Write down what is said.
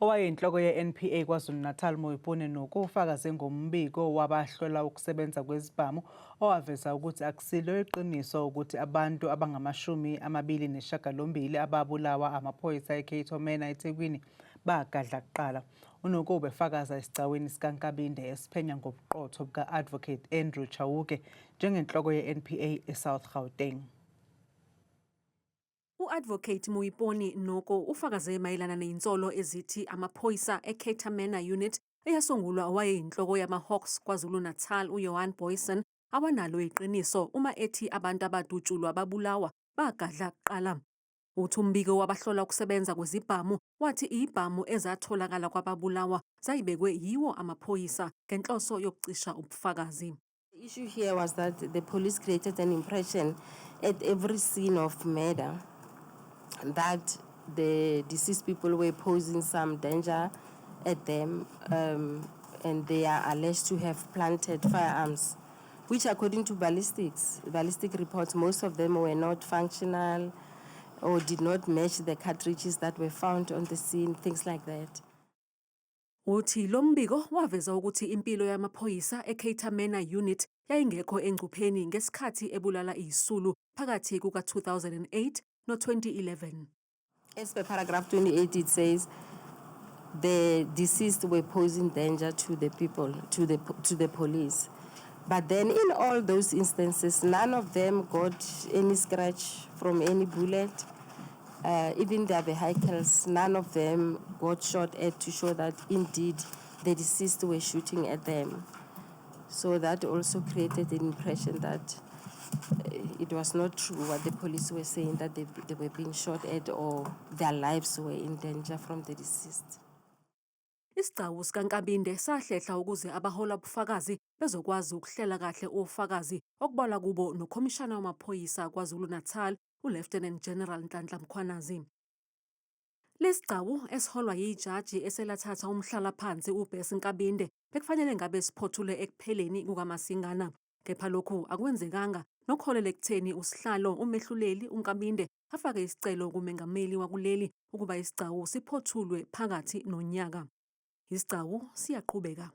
Owayeyinhloko ye-NPA KwaZulu-Natal Moipone Noko ufakaze ngombiko wabahlola ukusebenza kwezibhamu owaveza ukuthi akusilo iqiniso ukuthi abantu abangama-28 ababulawa amaphoyisa eCato Manor eThekwini bagadla kuqala. UNoko ubefakaza esigcawini sikaNkabinde esiphenya ngobuqotho buka-Advocate Andrew Chauke njengenhloko ye-NPA eSouth Gauteng. U-Advocate Moipone Noko ufakaze mayelana nezinsolo ezithi amaphoyisa eCato Manor Unit eyasungulwa owayeyinhloko yama-Hawks KwaZulu-Natal uJohan Booysen awanalo iqiniso uma ethi abantu abadutshulwa babulawa bagadla kuqala. Uthi umbiko wabahlola ukusebenza kwezibhamu wathi izibhamu ezatholakala kwababulawa zayibekwe yiwo amaphoyisa ngenhloso yokucisha ubufakazi. The issue here was that the police created an impression at every scene of murder that the deceased people were posing some danger at them, and they are alleged to have planted firearms, which according to ballistic reports, most of them were not functional or did not match the cartridges that were found on the scene, things like that. Uthi lo mbiko waveza ukuthi impilo yamaphoyisa eCato Manor Unit yayingekho engcupheni ngesikhathi ebulala izisulu phakathi kuka-2008 no-2011. As per paragraph 28, it says the deceased were posing danger to the people, to the police. But then in all those instances, none of them got any scratch from any bullet. Even their vehicles, none of them got shot at to show that indeed the deceased were shooting at them. So that also created an impression that it was not true what the police were saying, that they were being shot at or their lives were in danger from the deceased. Isigcawu sikaNkabinde sahlehla ukuze abahola ubufakazi bezokwazi ukuhlela kahle ofakazi okubalwa kubo nokhomishana wamaphoyisa KwaZulu-Natal uLieutenant General Nhlanhla Mkhwanazi. Lesigcawu esiholwa yijaji eselathatha umhlalaphansi uBessie Nkabinde bekufanele ngabe siphothule ekupheleni kukaMasingana. Kepha lokhu akwenzekanga nokholele ekutheni usihlalo umehluleli uNkabinde afake isicelo kumengameli wakuleli ukuba isigcawu siphothulwe phakathi nonyaka. Isigcawu siyaqhubeka.